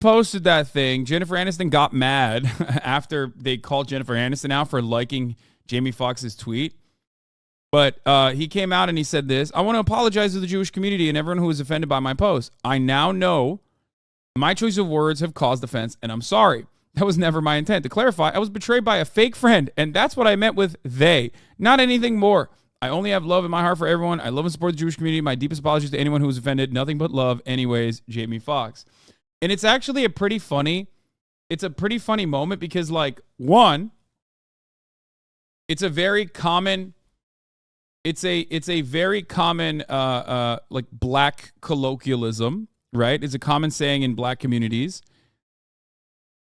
posted that thing. Jennifer Aniston got mad after they called Jennifer Aniston out for liking Jamie Foxx's tweet. But he came out and he said this: I want to apologize to the Jewish community and everyone who was offended by my post. I now know my choice of words have caused offense, and I'm sorry. That was never my intent. To clarify, I was betrayed by a fake friend, and that's what I meant with they, not anything more. I only have love in my heart for everyone. I love and support the Jewish community. My deepest apologies to anyone who was offended. Nothing but love. Anyways, Jamie Foxx. And it's actually a pretty funny moment because, like, one, it's a very common like black colloquialism, right? It's a common saying in black communities.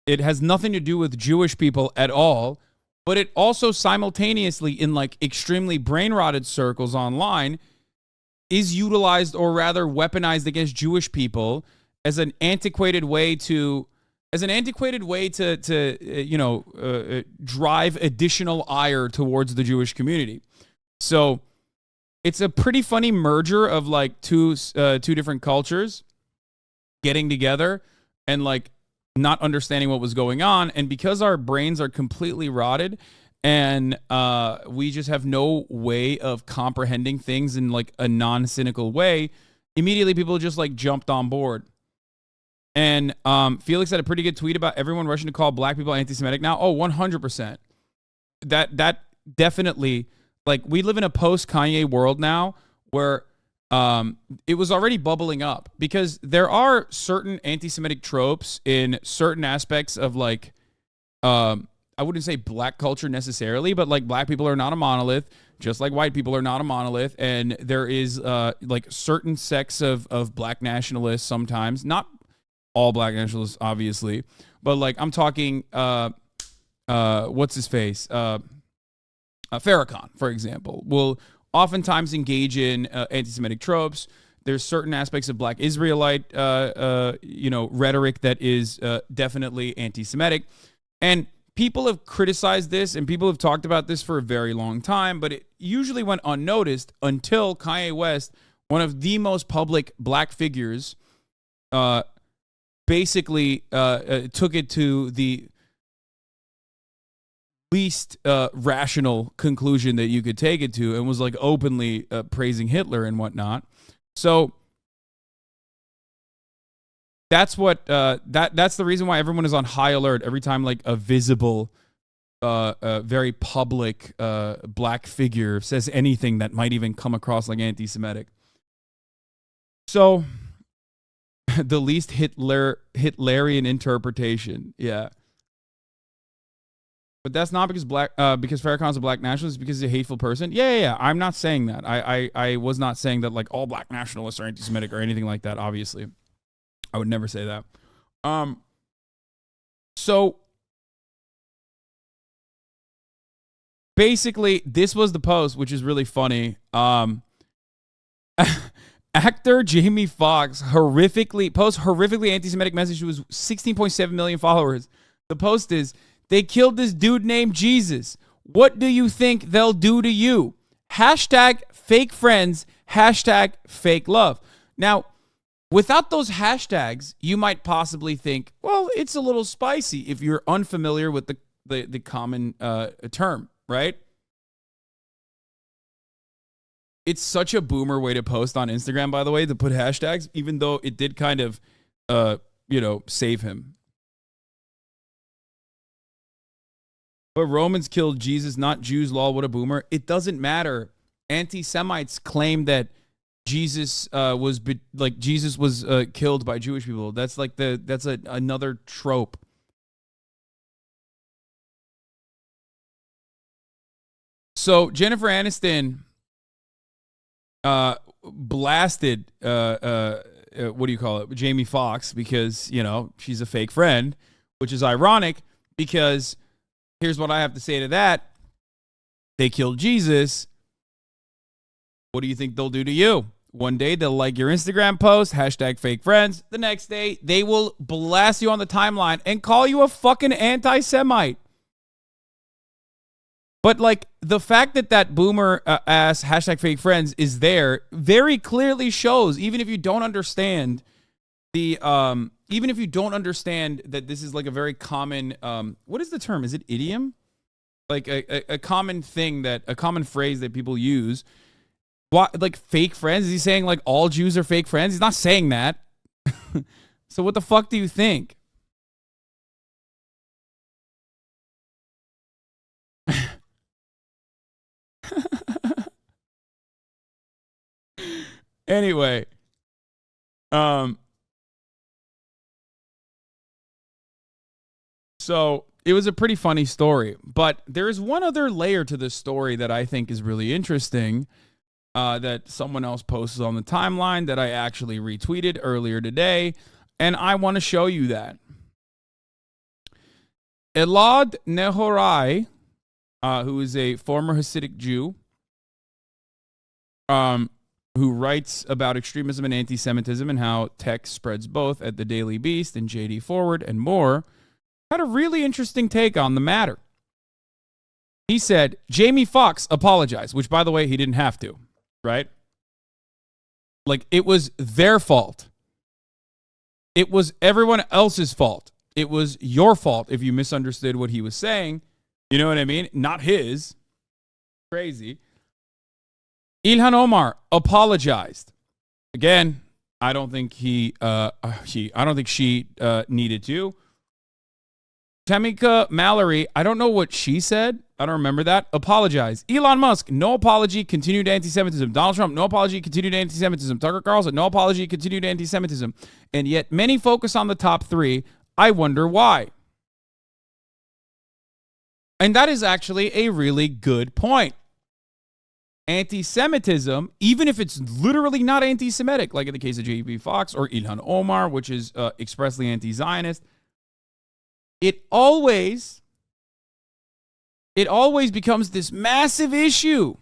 It has nothing to do with Jewish people at all, but it also simultaneously, in like extremely brain-rotted circles online, is utilized, or rather weaponized, against Jewish people as an antiquated way to drive additional ire towards the Jewish community. So it's a pretty funny merger of like two different cultures getting together and like not understanding what was going on. And because our brains are completely rotted and we just have no way of comprehending things in like a non-cynical way, immediately people just like jumped on board. And Felix had a pretty good tweet about everyone rushing to call black people anti-Semitic now. Oh, 100%. That definitely, like, we live in a post-Kanye world now where it was already bubbling up because there are certain anti-Semitic tropes in certain aspects of like, I wouldn't say black culture necessarily, but like black people are not a monolith, just like white people are not a monolith. And there is like certain sects of black nationalists sometimes, not all black nationalists, obviously, but like I'm talking, what's his face? Farrakhan, for example, will oftentimes engage in anti-Semitic tropes. There's certain aspects of black Israelite, rhetoric that is definitely anti-Semitic. And people have criticized this and people have talked about this for a very long time, but it usually went unnoticed until Kanye West, one of the most public black figures, basically took it to the least rational conclusion that you could take it to and was like openly praising Hitler and whatnot. So that's what that's the reason why everyone is on high alert every time like a visible very public black figure says anything that might even come across like anti-Semitic. So the least Hitlerian interpretation, yeah. But that's not because because Farrakhan's a black nationalist, because he's a hateful person. Yeah. I'm not saying that. I was not saying that like all black nationalists are anti-Semitic or anything like that. Obviously, I would never say that. So basically, this was the post, which is really funny. Actor Jamie Foxx posts horrifically anti-Semitic message to his 16.7 million followers. The post is, they killed this dude named Jesus. What do you think they'll do to you? Hashtag fake friends, hashtag fake love. Now, without those hashtags, you might possibly think, well, it's a little spicy if you're unfamiliar with the common term, right? It's such a boomer way to post on Instagram, by the way, to put hashtags, even though it did kind of, save him. But Romans killed Jesus, not Jews. Lol, what a boomer. It doesn't matter. Anti-Semites claim that Jesus was killed by Jewish people. That's like another trope. So Jennifer Aniston blasted what do you call it? Jamie Foxx, because, she's a fake friend, which is ironic because here's what I have to say to that. They killed Jesus. What do you think they'll do to you? One day they'll like your Instagram post, hashtag fake friends. The next day they will blast you on the timeline and call you a fucking anti-Semite. But like the fact that boomer ass hashtag fake friends is there very clearly shows, even if you don't understand the even if you don't understand that this is like a very common, what is the term? Is it idiom? Like a common thing a common phrase that people use. What, like fake friends? Is he saying like all Jews are fake friends? He's not saying that. So what the fuck do you think? Anyway, so it was a pretty funny story, but there is one other layer to this story that I think is really interesting, that someone else posted on the timeline that I actually retweeted earlier today, and I want to show you that. Elad Nehorai, who is a former Hasidic Jew, who writes about extremism and anti-Semitism and how tech spreads both at the Daily Beast and JD Forward and more, had a really interesting take on the matter. He said, Jamie Foxx apologized, which, by the way, he didn't have to, right? Like, it was their fault. It was everyone else's fault. It was your fault if you misunderstood what he was saying. You know what I mean? Not his. Crazy. Ilhan Omar apologized. Again, I don't think she needed to. Tamika Mallory, I don't know what she said. I don't remember that. Apologize. Elon Musk, no apology, continued anti-Semitism. Donald Trump, no apology, continued anti-Semitism. Tucker Carlson, no apology, continued anti-Semitism. And yet many focus on the top three. I wonder why. And that is actually a really good point. Anti-Semitism, even if it's literally not anti-Semitic, like in the case of J.B. Foxx or Ilhan Omar, which is expressly anti-Zionist, it always becomes this massive issue.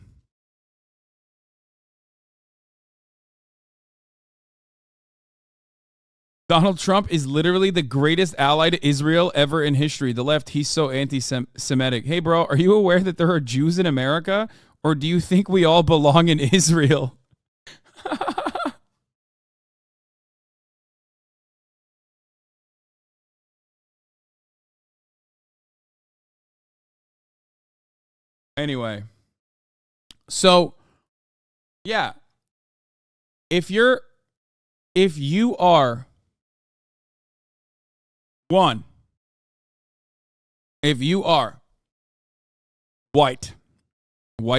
Donald Trump is literally the greatest ally to Israel ever in history. The left, he's so anti-Semitic. Hey, bro, are you aware that there are Jews in America? Or do you think we all belong in Israel? Anyway. So, yeah. If you are one, if you are white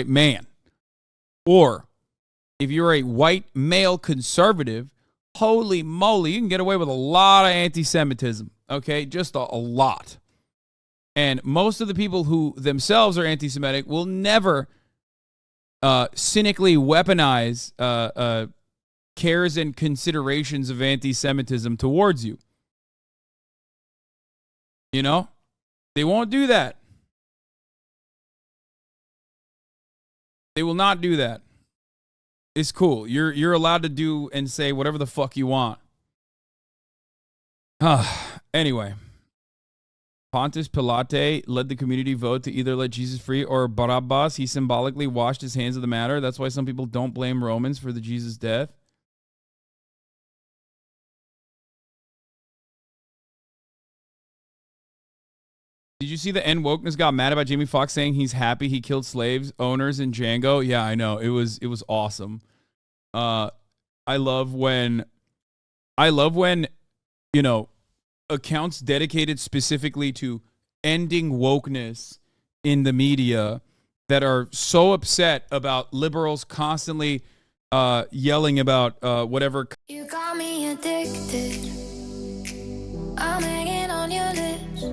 man, or if you're a white male conservative, holy moly, you can get away with a lot of anti-Semitism, okay? Just a lot. And most of the people who themselves are anti-Semitic will never cynically weaponize cares and considerations of anti-Semitism towards you. You know? They won't do that. They will not do that. It's cool. You're allowed to do and say whatever the fuck you want. Anyway. Pontius Pilate led the community vote to either let Jesus free or Barabbas. He symbolically washed his hands of the matter. That's why some people don't blame Romans for the Jesus death. Did you see the N wokeness got mad about Jamie Foxx saying he's happy he killed slaves owners in Django? Yeah, I know. It was awesome. I love when you know, accounts dedicated specifically to ending wokeness in the media that are so upset about liberals constantly yelling about whatever. You got me addicted. I'm hanging on your lips.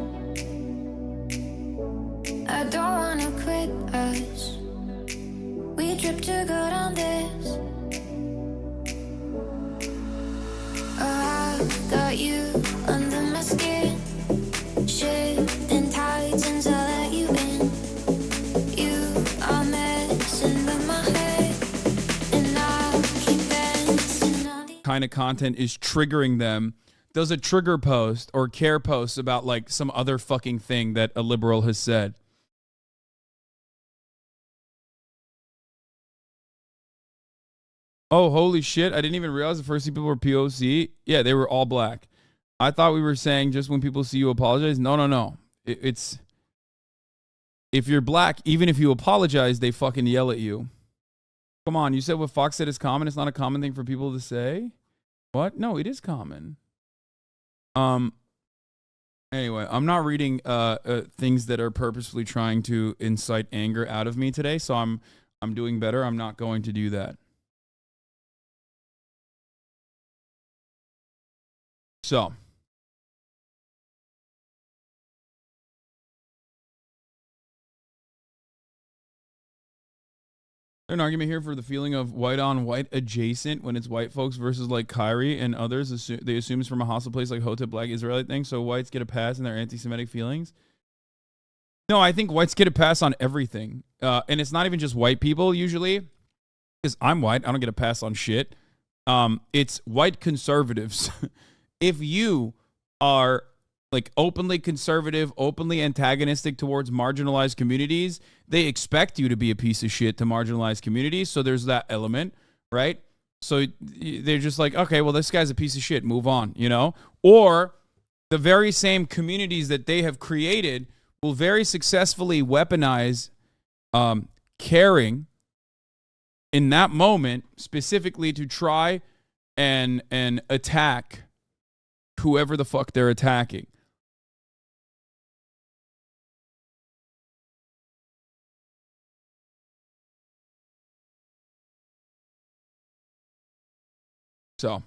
I don't wanna quit us. We trip to go down this. I got you under my skin. Shifting tides until I let you in. You are messing with my head. And I'll keep dancing on the kind of content is triggering them. Does a trigger post or care post about like some other fucking thing that a liberal has said. Oh, holy shit. I didn't even realize the first two people were POC. Yeah, they were all black. I thought we were saying just when people see you apologize. No. It's if you're black, even if you apologize, they fucking yell at you. Come on, you said what Foxx said is common. It's not a common thing for people to say. What? No, it is common. Anyway, I'm not reading things that are purposefully trying to incite anger out of me today, so I'm doing better. I'm not going to do that. So, an argument here for the feeling of white on white adjacent when it's white folks versus like Kyrie and others. They assume it's from a hostile place like Hotep Black Israelite thing, so whites get a pass in their anti-Semitic feelings. No, I think whites get a pass on everything. And it's not even just white people usually, because I'm white. I don't get a pass on shit. It's white conservatives. If you are like openly conservative, openly antagonistic towards marginalized communities, they expect you to be a piece of shit to marginalized communities. So there's that element, right? So they're just like, okay, well, this guy's a piece of shit. Move on, you know? Or the very same communities that they have created will very successfully weaponize caring in that moment, specifically to try and attack whoever the fuck they're attacking. So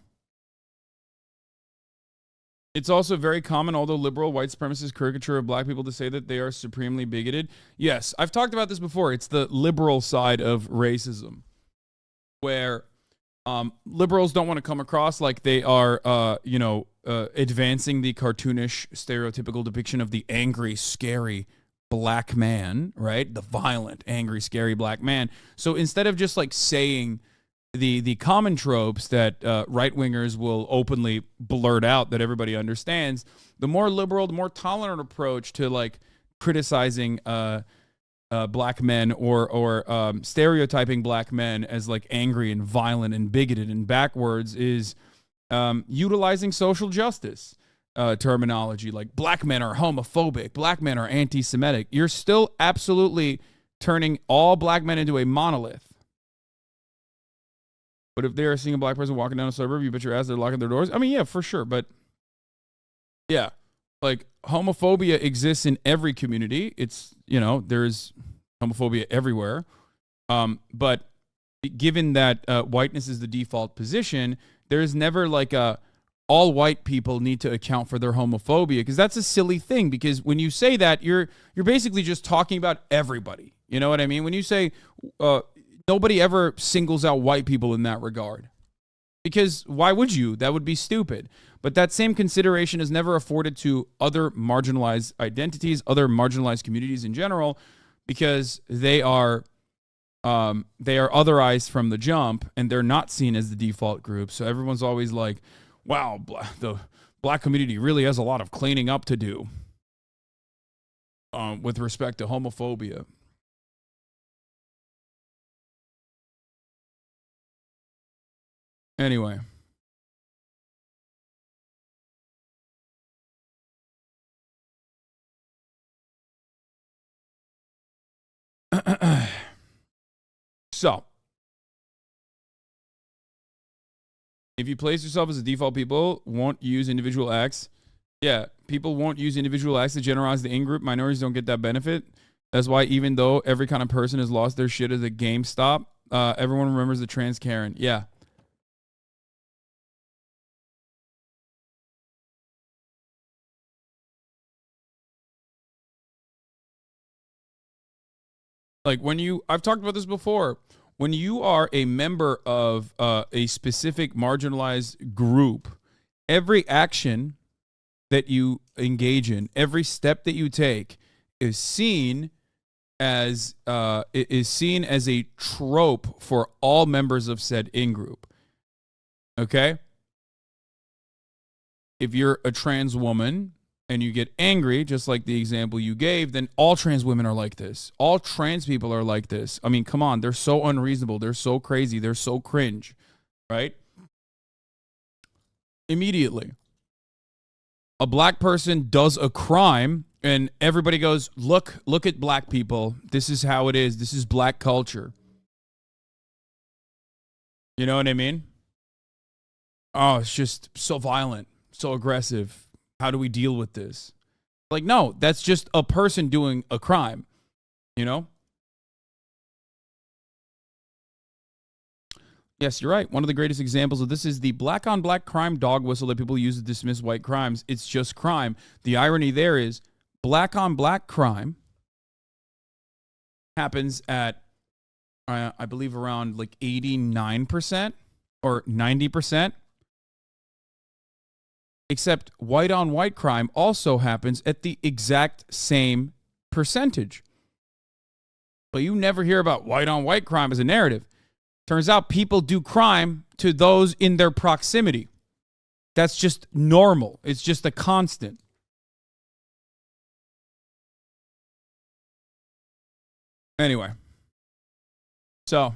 it's also very common, although liberal white supremacist caricature of black people, to say that they are supremely bigoted. Yes, I've talked about this before. It's the liberal side of racism, where liberals don't want to come across like they are, advancing the cartoonish, stereotypical depiction of the angry, scary black man, right? The violent, angry, scary black man. So instead of just like saying the common tropes that right-wingers will openly blurt out that everybody understands, the more liberal, the more tolerant approach to like criticizing black men or stereotyping black men as like angry and violent and bigoted and backwards is utilizing social justice terminology, like black men are homophobic, black men are anti-Semitic. You're still absolutely turning all black men into a monolith. But if they're seeing a black person walking down a suburb, you bet your ass they're locking their doors. I mean, yeah, for sure. But yeah, like homophobia exists in every community. It's, there's homophobia everywhere. But given that whiteness is the default position, there's never like all white people need to account for their homophobia, because that's a silly thing. Because when you say that, you're basically just talking about everybody. You know what I mean? When you say nobody ever singles out white people in that regard, because why would you? That would be stupid. But that same consideration is never afforded to other marginalized identities, other marginalized communities in general, because they are otherized from the jump, and they're not seen as the default group. So everyone's always like, wow, the black community really has a lot of cleaning up to do with respect to homophobia. Anyway. So, if you place yourself as a default, people won't use individual acts. Yeah, people won't use individual acts to generalize the in-group. Minorities don't get that benefit. That's why even though every kind of person has lost their shit at a GameStop, everyone remembers the trans Karen. Yeah. Like I've talked about this before. When you are a member of a specific marginalized group, every action that you engage in, every step that you take is seen as a trope for all members of said in-group. Okay? If you're a trans woman and you get angry, just like the example you gave, then all trans women are like this. All trans people are like this. I mean, come on. They're so unreasonable. They're so crazy. They're so cringe, right? Immediately. a black person does a crime and everybody goes, look at black people. This is how it is. This is black culture. You know what I mean? Oh, it's just so violent, so aggressive. How do we deal with this? Like, no, that's just a person doing a crime, you know? Yes, you're right. One of the greatest examples of this is the black on black crime dog whistle that people use to dismiss white crimes. It's just crime. The irony there is black on black crime happens at, I believe, around like 89% or 90%. Except white on white crime also happens at the exact same percentage. But you never hear about white on white crime as a narrative. Turns out people do crime to those in their proximity. That's just normal. It's just a constant. Anyway. So,